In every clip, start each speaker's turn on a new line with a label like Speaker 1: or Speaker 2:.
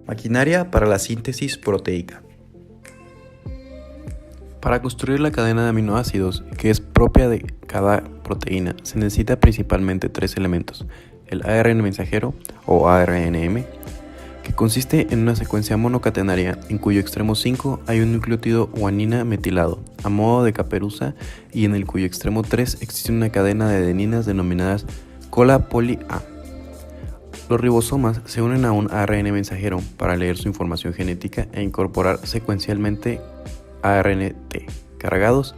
Speaker 1: Maquinaria para la síntesis proteica. Para construir la cadena de aminoácidos, que es propia de cada proteína, se necesita principalmente tres elementos: el ARN mensajero o ARNM, que consiste en una secuencia monocatenaria en cuyo extremo 5 hay un nucleótido guanina metilado, a modo de caperuza, y en el cuyo extremo 3 existe una cadena de adeninas denominadas cola poly A. Los ribosomas se unen a un ARN mensajero para leer su información genética e incorporar secuencialmente ARNT cargados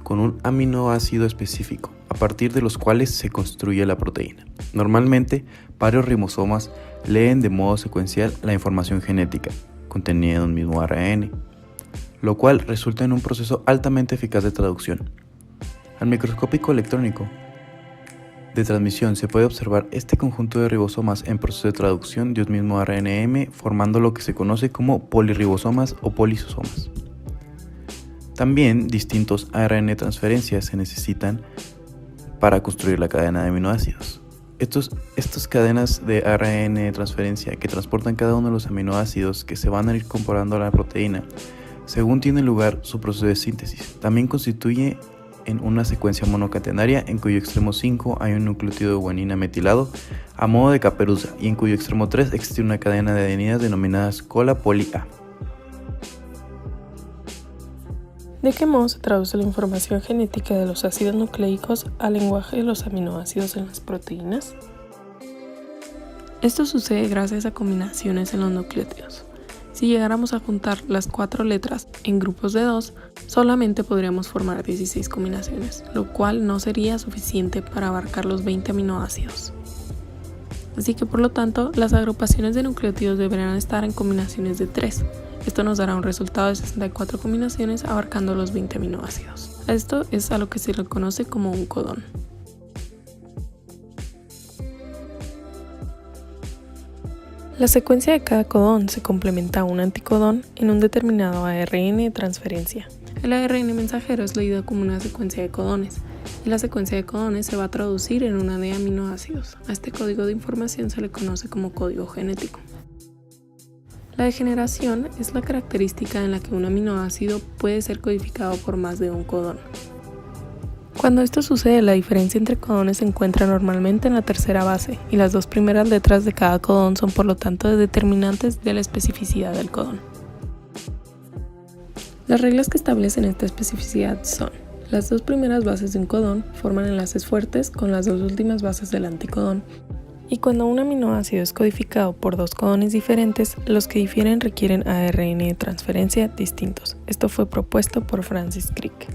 Speaker 1: con un aminoácido específico, a partir de los cuales se construye la proteína. Normalmente, varios ribosomas leen de modo secuencial la información genética contenida en un mismo ARN, lo cual resulta en un proceso altamente eficaz de traducción. Al microscópico electrónico de transmisión se puede observar este conjunto de ribosomas en proceso de traducción de un mismo ARNM, formando lo que se conoce como polirribosomas o polisomas. También distintos ARN transferencias se necesitan para construir la cadena de aminoácidos. Estas cadenas de ARN transferencia que transportan cada uno de los aminoácidos que se van a ir incorporando a la proteína, según tiene lugar su proceso de síntesis, también constituye en una secuencia monocatenaria en cuyo extremo 5 hay un nucleótido de guanina metilado a modo de caperuza y en cuyo extremo 3 existe una cadena de adeninas denominadas cola poly A.
Speaker 2: ¿De qué modo se traduce la información genética de los ácidos nucleicos al lenguaje de los aminoácidos en las proteínas? Esto sucede gracias a combinaciones en los nucleótidos. Si llegáramos a juntar las 4 letras en grupos de 2, solamente podríamos formar 16 combinaciones, lo cual no sería suficiente para abarcar los 20 aminoácidos. Así que por lo tanto, las agrupaciones de nucleótidos deberán estar en combinaciones de 3. Esto nos dará un resultado de 64 combinaciones abarcando los 20 aminoácidos. Esto es a lo que se le conoce como un codón. La secuencia de cada codón se complementa a un anticodón en un determinado ARN de transferencia. El ARN mensajero es leído como una secuencia de codones, y la secuencia de codones se va a traducir en una de aminoácidos. A este código de información se le conoce como código genético. La degeneración es la característica en la que un aminoácido puede ser codificado por más de un codón. Cuando esto sucede, la diferencia entre codones se encuentra normalmente en la tercera base, y las 2 primeras letras de cada codón son por lo tanto determinantes de la especificidad del codón. Las reglas que establecen esta especificidad son: las 2 primeras bases de un codón forman enlaces fuertes con las 2 últimas bases del anticodón, y cuando un aminoácido es codificado por 2 codones diferentes, los que difieren requieren ARN de transferencia distintos. Esto fue propuesto por Francis Crick.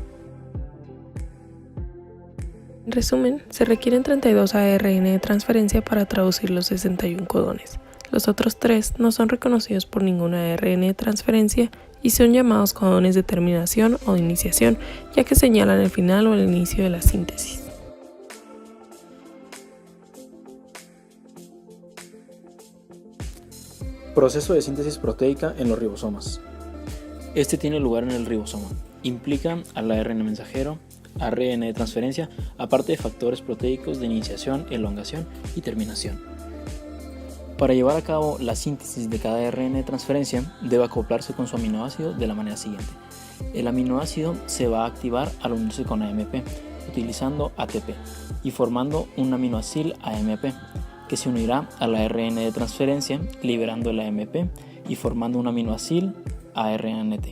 Speaker 2: En resumen, se requieren 32 ARN de transferencia para traducir los 61 codones. Los otros 3 no son reconocidos por ninguna ARN de transferencia y son llamados codones de terminación o de iniciación, ya que señalan el final o el inicio de la síntesis.
Speaker 3: Proceso de síntesis proteica en los ribosomas. Este tiene lugar en el ribosoma. Implica al ARN mensajero, ARN de transferencia, aparte de factores proteicos de iniciación, elongación y terminación. Para llevar a cabo la síntesis de cada ARN de transferencia, debe acoplarse con su aminoácido de la manera siguiente. El aminoácido se va a activar al unirse con AMP, utilizando ATP, y formando un aminoacil AMP, que se unirá a la ARN de transferencia, liberando el AMP y formando un aminoacil ARNT.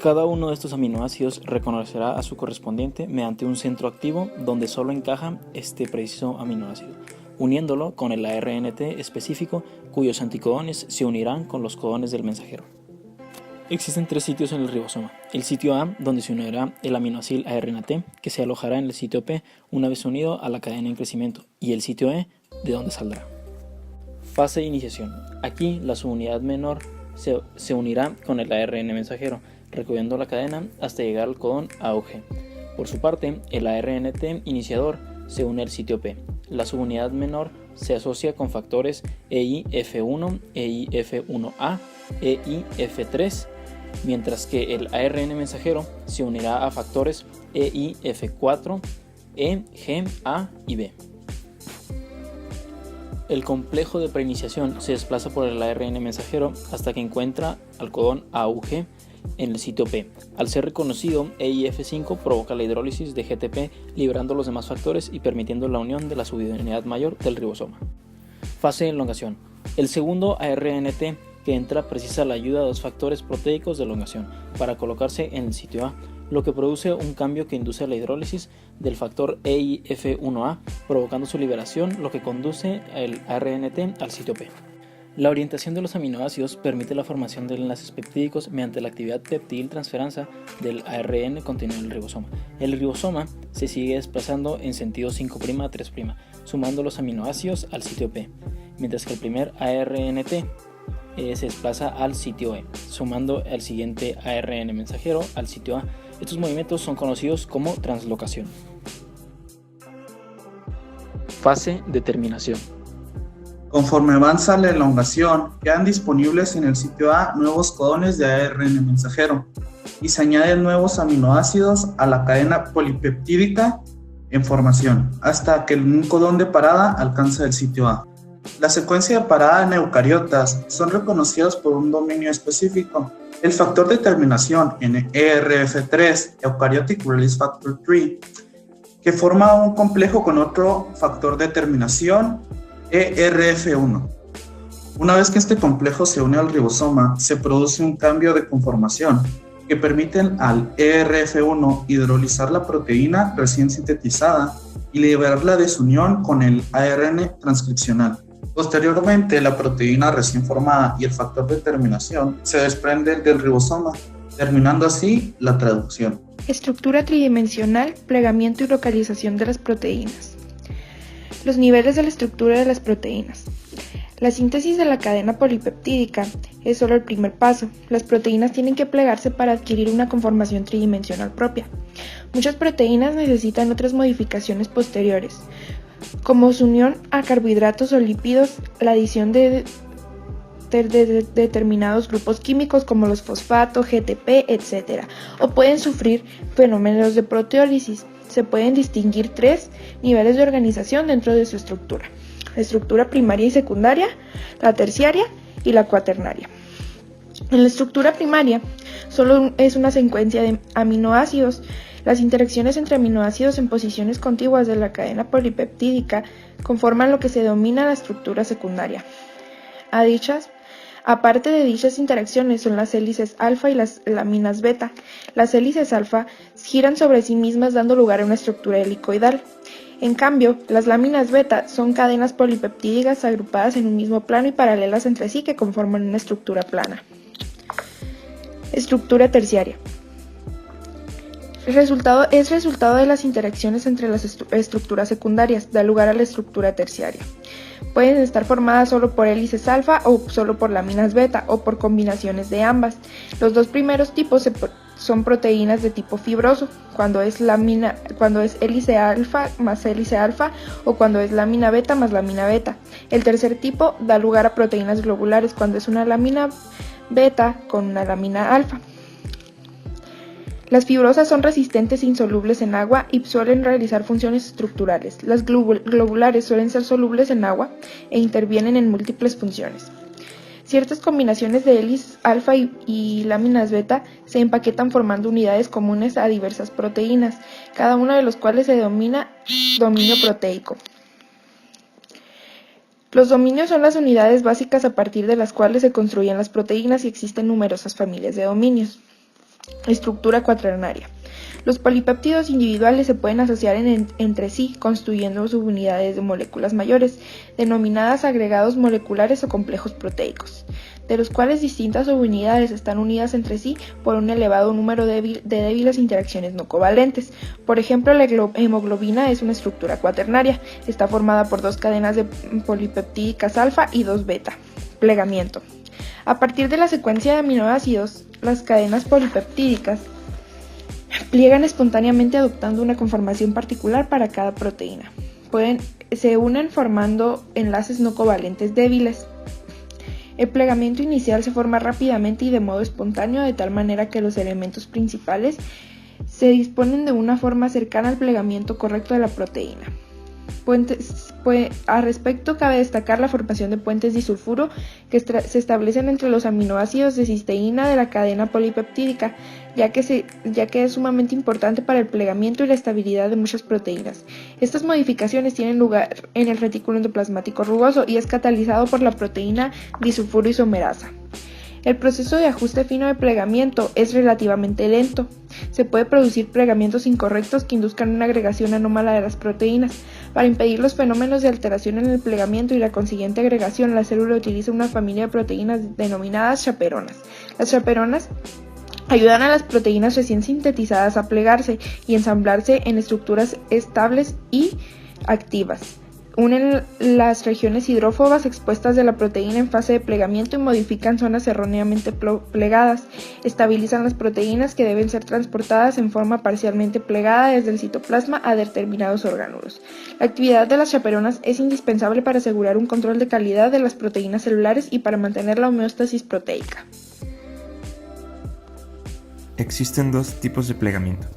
Speaker 3: Cada uno de estos aminoácidos reconocerá a su correspondiente mediante un centro activo donde solo encaja este preciso aminoácido, uniéndolo con el ARNT específico cuyos anticodones se unirán con los codones del mensajero. Existen 3 sitios en el ribosoma: el sitio A, donde se unirá el aminoacil ARNT, que se alojará en el sitio P una vez unido a la cadena en crecimiento, y el sitio E, de donde saldrá. Fase de iniciación. Aquí la subunidad menor se unirá con el ARN mensajero, recorriendo la cadena hasta llegar al codón A o G. Por su parte, el ARNT iniciador se une al sitio P. La subunidad menor se asocia con factores EIF1, EIF1A, EIF3, mientras que el ARN mensajero se unirá a factores EIF4, E, G, A y B. El complejo de preiniciación se desplaza por el ARN mensajero hasta que encuentra al codón AUG en el sitio P. Al ser reconocido, EIF5 provoca la hidrólisis de GTP, liberando los demás factores y permitiendo la unión de la subunidad mayor del ribosoma. Fase de elongación. El segundo ARNT que entra precisa la ayuda de dos factores proteicos de elongación para colocarse en el sitio A, lo que produce un cambio que induce la hidrólisis del factor EIF1A, provocando su liberación, lo que conduce el ARNT al sitio P. La orientación de los aminoácidos permite la formación de enlaces peptídicos mediante la actividad peptidiltransferasa del ARN contenido en el ribosoma. El ribosoma se sigue desplazando en sentido 5' a 3', sumando los aminoácidos al sitio P, mientras que el primer ARNT se desplaza al sitio E, sumando el siguiente ARN mensajero al sitio A. Estos movimientos son conocidos como translocación. Fase de terminación.
Speaker 4: Conforme avanza la elongación, quedan disponibles en el sitio A nuevos codones de ARN mensajero y se añaden nuevos aminoácidos a la cadena polipeptídica en formación, hasta que un codón de parada alcanza el sitio A. La secuencia de parada en eucariotas son reconocidas por un dominio específico. El factor de terminación en ERF3, Eukaryotic Release Factor 3, que forma un complejo con otro factor de terminación, ERF1. Una vez que este complejo se une al ribosoma, se produce un cambio de conformación que permiten al ERF1 hidrolizar la proteína recién sintetizada y liberar la desunión con el ARN transcripcional. Posteriormente, la proteína recién formada y el factor de terminación se desprenden del ribosoma, terminando así la traducción.
Speaker 5: Estructura tridimensional, plegamiento y localización de las proteínas. Los niveles de la estructura de las proteínas. La síntesis de la cadena polipeptídica es solo el primer paso. Las proteínas tienen que plegarse para adquirir una conformación tridimensional propia. Muchas proteínas necesitan otras modificaciones posteriores, como su unión a carbohidratos o lípidos, la adición de determinados grupos químicos como los fosfatos, GTP, etc. O pueden sufrir fenómenos de proteólisis. Se pueden distinguir tres niveles de organización dentro de su estructura: la estructura primaria y secundaria, la terciaria y la cuaternaria. En la estructura primaria solo es una secuencia de aminoácidos. Las interacciones entre aminoácidos en posiciones contiguas de la cadena polipeptídica conforman lo que se denomina la estructura secundaria. Aparte de dichas interacciones son las hélices alfa y las láminas beta. Las hélices alfa giran sobre sí mismas dando lugar a una estructura helicoidal. En cambio, las láminas beta son cadenas polipeptídicas agrupadas en un mismo plano y paralelas entre sí que conforman una estructura plana. Estructura terciaria. Es resultado de las interacciones entre las estructuras secundarias, da lugar a la estructura terciaria. Pueden estar formadas solo por hélices alfa o solo por láminas beta o por combinaciones de ambas. Los dos primeros tipos son proteínas de tipo fibroso, cuando es hélice alfa más hélice alfa o cuando es lámina beta más lámina beta. El tercer tipo da lugar a proteínas globulares, cuando es una lámina beta con una lámina alfa. Las fibrosas son resistentes e insolubles en agua y suelen realizar funciones estructurales. Las globulares suelen ser solubles en agua e intervienen en múltiples funciones. Ciertas combinaciones de hélices alfa y láminas beta se empaquetan formando unidades comunes a diversas proteínas, cada una de las cuales se denomina dominio proteico. Los dominios son las unidades básicas a partir de las cuales se construyen las proteínas y existen numerosas familias de dominios. Estructura cuaternaria. Los polipéptidos individuales se pueden asociar entre sí, construyendo subunidades de moléculas mayores, denominadas agregados moleculares o complejos proteicos, de los cuales distintas subunidades están unidas entre sí por un elevado número de débiles interacciones no covalentes. Por ejemplo, la hemoglobina es una estructura cuaternaria. Está formada por dos cadenas de polipeptídicas alfa y dos beta. Plegamiento. A partir de la secuencia de aminoácidos, las cadenas polipeptídicas pliegan espontáneamente adoptando una conformación particular para cada proteína. Se unen formando enlaces no covalentes débiles. El plegamiento inicial se forma rápidamente y de modo espontáneo, de tal manera que los elementos principales se disponen de una forma cercana al plegamiento correcto de la proteína. Al respecto, cabe destacar la formación de puentes disulfuro que se establecen entre los aminoácidos de cisteína de la cadena polipeptídica, ya que es sumamente importante para el plegamiento y la estabilidad de muchas proteínas. Estas modificaciones tienen lugar en el retículo endoplasmático rugoso y es catalizado por la proteína disulfuro isomerasa. El proceso de ajuste fino de plegamiento es relativamente lento. Se puede producir plegamientos incorrectos que induzcan una agregación anómala de las proteínas. Para impedir los fenómenos de alteración en el plegamiento y la consiguiente agregación, la célula utiliza una familia de proteínas denominadas chaperonas. Las chaperonas ayudan a las proteínas recién sintetizadas a plegarse y ensamblarse en estructuras estables y activas. Unen las regiones hidrófobas expuestas de la proteína en fase de plegamiento y modifican zonas erróneamente plegadas. Estabilizan las proteínas que deben ser transportadas en forma parcialmente plegada desde el citoplasma a determinados orgánulos. La actividad de las chaperonas es indispensable para asegurar un control de calidad de las proteínas celulares y para mantener la homeostasis proteica.
Speaker 6: Existen dos tipos de plegamiento.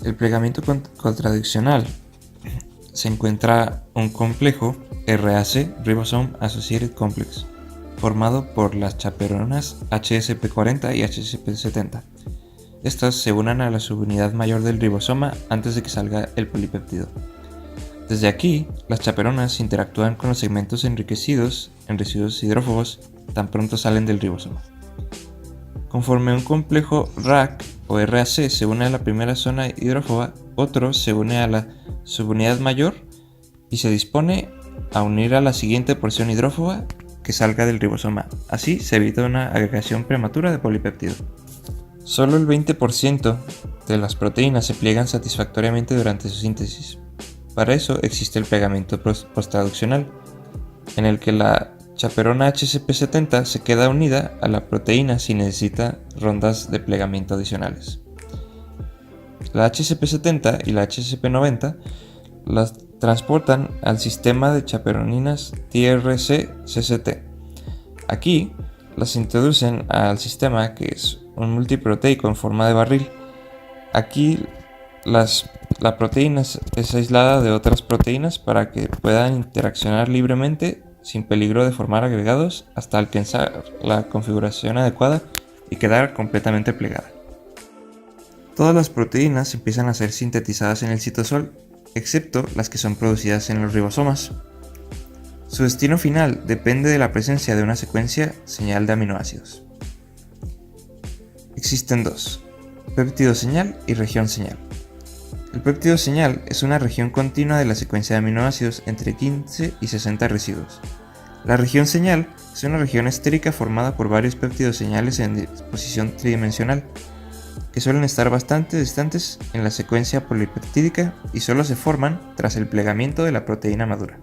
Speaker 6: El plegamiento contradiccional. Se encuentra un complejo RAC, Ribosome Associated Complex, formado por las chaperonas HSP40 y HSP70. Estas se unen a la subunidad mayor del ribosoma antes de que salga el polipéptido. Desde aquí, las chaperonas interactúan con los segmentos enriquecidos en residuos hidrófobos tan pronto salen del ribosoma. Conforme un complejo RAC o RAC se une a la primera zona hidrófoba, otro se une a la subunidad mayor y se dispone a unir a la siguiente porción hidrófoba que salga del ribosoma. Así se evita una agregación prematura de polipéptido. Solo el 20% de las proteínas se pliegan satisfactoriamente durante su síntesis. Para eso existe el plegamiento posttraduccional, en el que la chaperona HSP70 se queda unida a la proteína si necesita rondas de plegamiento adicionales. La HSP70 y la HSP90 las transportan al sistema de chaperoninas TRC-CCT. Aquí las introducen al sistema, que es un multiproteico en forma de barril. Aquí la proteína es aislada de otras proteínas para que puedan interaccionar libremente sin peligro de formar agregados hasta alcanzar la configuración adecuada y quedar completamente plegada. Todas las proteínas empiezan a ser sintetizadas en el citosol, excepto las que son producidas en los ribosomas. Su destino final depende de la presencia de una secuencia señal de aminoácidos. Existen dos: péptido señal y región señal. El péptido señal es una región continua de la secuencia de aminoácidos entre 15 y 60 residuos. La región señal es una región estérica formada por varios péptidos señales en disposición tridimensional, que suelen estar bastante distantes en la secuencia polipeptídica y solo se forman tras el plegamiento de la proteína madura.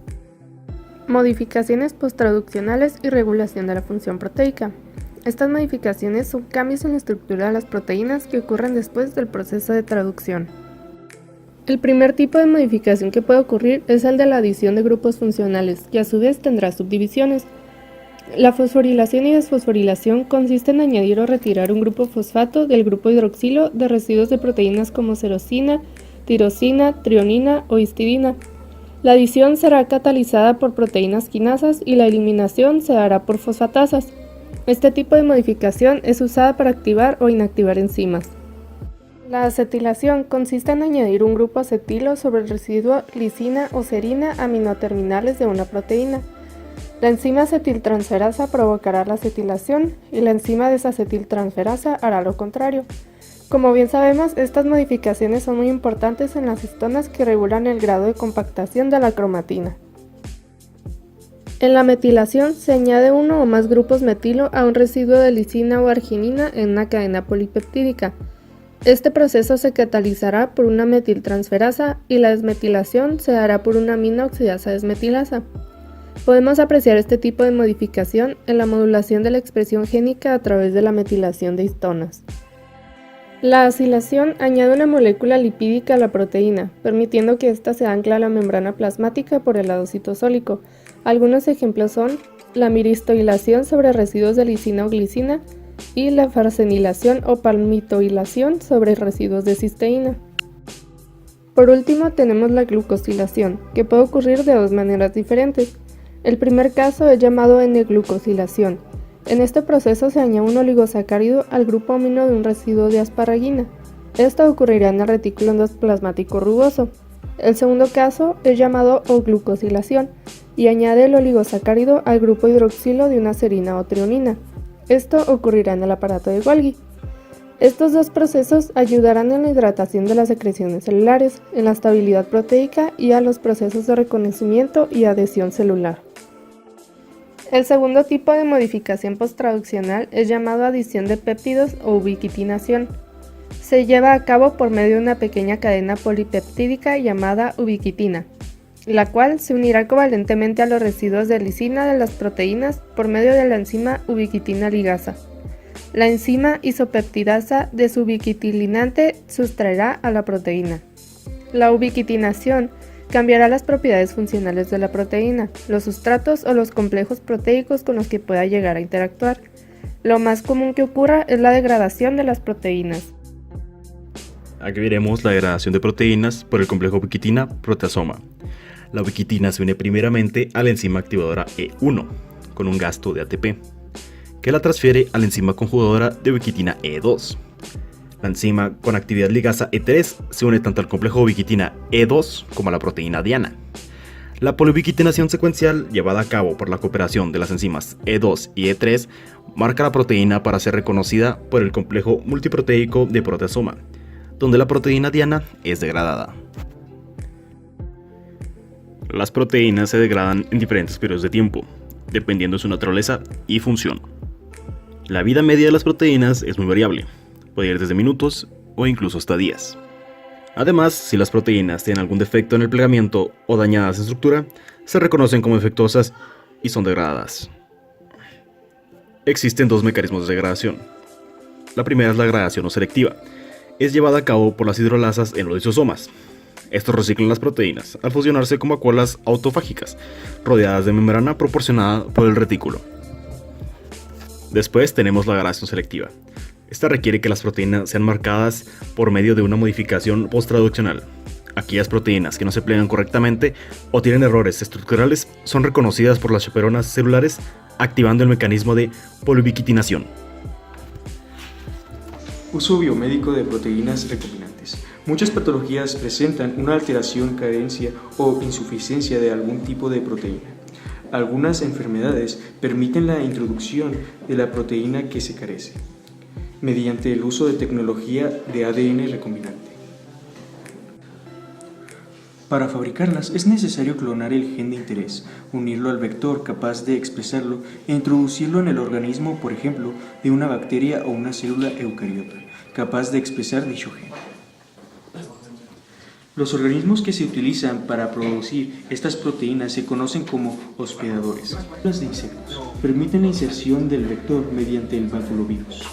Speaker 2: Modificaciones posttraduccionales y regulación de la función proteica. Estas modificaciones son cambios en la estructura de las proteínas que ocurren después del proceso de traducción. El primer tipo de modificación que puede ocurrir es el de la adición de grupos funcionales, que a su vez tendrá subdivisiones. La fosforilación y desfosforilación consiste en añadir o retirar un grupo fosfato del grupo hidroxilo de residuos de proteínas como serosina, tirosina, trionina o histidina. La adición será catalizada por proteínas quinasas y la eliminación se hará por fosfatasas. Este tipo de modificación es usada para activar o inactivar enzimas. La acetilación consiste en añadir un grupo acetilo sobre el residuo lisina o serina aminoterminales de una proteína. La enzima acetiltransferasa provocará la acetilación y la enzima desacetiltransferasa hará lo contrario. Como bien sabemos, estas modificaciones son muy importantes en las histonas que regulan el grado de compactación de la cromatina. En la metilación se añade uno o más grupos metilo a un residuo de lisina o arginina en una cadena polipeptídica. Este proceso se catalizará por una metiltransferasa y la desmetilación se hará por una amina oxidasa desmetilasa. Podemos apreciar este tipo de modificación en la modulación de la expresión génica a través de la metilación de histonas. La acilación añade una molécula lipídica a la proteína, permitiendo que ésta se ancle a la membrana plasmática por el lado citosólico. Algunos ejemplos son la miristoilación sobre residuos de lisina o glicina y la farsenilación o palmitoilación sobre residuos de cisteína.
Speaker 7: Por último tenemos la glucosilación, que puede ocurrir de dos maneras diferentes. El primer caso es llamado N-glucosilación. En este proceso se añade un oligosacárido al grupo amino de un residuo de asparagina. Esto ocurrirá en el retículo endoplasmático rugoso. El segundo caso es llamado O-glucosilación y añade el oligosacárido al grupo hidroxilo de una serina o trionina. Esto ocurrirá en el aparato de Golgi. Estos dos procesos ayudarán en la hidratación de las secreciones celulares, en la estabilidad proteica y a los procesos de reconocimiento y adhesión celular. El segundo tipo de modificación posttraduccional es llamado adición de péptidos o ubiquitinación. Se lleva a cabo por medio de una pequeña cadena polipeptídica llamada ubiquitina, la cual se unirá covalentemente a los residuos de lisina de las proteínas por medio de la enzima ubiquitina ligasa. La enzima isopeptidasa desubiquitilinante sustraerá a la proteína. La ubiquitinación cambiará las propiedades funcionales de la proteína, los sustratos o los complejos proteicos con los que pueda llegar a interactuar. Lo más común que ocurra es la degradación de las proteínas.
Speaker 8: Aquí veremos la degradación de proteínas por el complejo ubiquitina-proteasoma. La ubiquitina se une primeramente a la enzima activadora E1 con un gasto de ATP, que la transfiere a la enzima conjugadora de ubiquitina E2. La enzima con actividad ligasa E3 se une tanto al complejo ubiquitina E2 como a la proteína diana. La poliubiquitinación secuencial, llevada a cabo por la cooperación de las enzimas E2 y E3, marca la proteína para ser reconocida por el complejo multiproteico de proteasoma, donde la proteína diana es degradada. Las proteínas se degradan en diferentes periodos de tiempo, dependiendo de su naturaleza y función. La vida media de las proteínas es muy variable, puede ir desde minutos o incluso hasta días. Además, si las proteínas tienen algún defecto en el plegamiento o dañadas en estructura, se reconocen como defectuosas y son degradadas. Existen dos mecanismos de degradación. La primera es la degradación no selectiva. Es llevada a cabo por las hidrolasas en los lisosomas. Estos reciclan las proteínas al fusionarse como vacuolas autofágicas, rodeadas de membrana proporcionada por el retículo. Después tenemos la degradación selectiva. Esta requiere que las proteínas sean marcadas por medio de una modificación posttraduccional. Aquellas proteínas que no se plegan correctamente o tienen errores estructurales son reconocidas por las chaperonas celulares, activando el mecanismo de poliubiquitinación.
Speaker 9: Uso biomédico de proteínas recombinantes. Muchas patologías presentan una alteración, carencia o insuficiencia de algún tipo de proteína. Algunas enfermedades permiten la introducción de la proteína que se carece, mediante el uso de tecnología de ADN recombinante. Para fabricarlas es necesario clonar el gen de interés, unirlo al vector capaz de expresarlo e introducirlo en el organismo, por ejemplo, de una bacteria o una célula eucariota, capaz de expresar dicho gen. Los organismos que se utilizan para producir estas proteínas se conocen como hospedadores. Las de insectos permiten la inserción del vector mediante el baculovirus.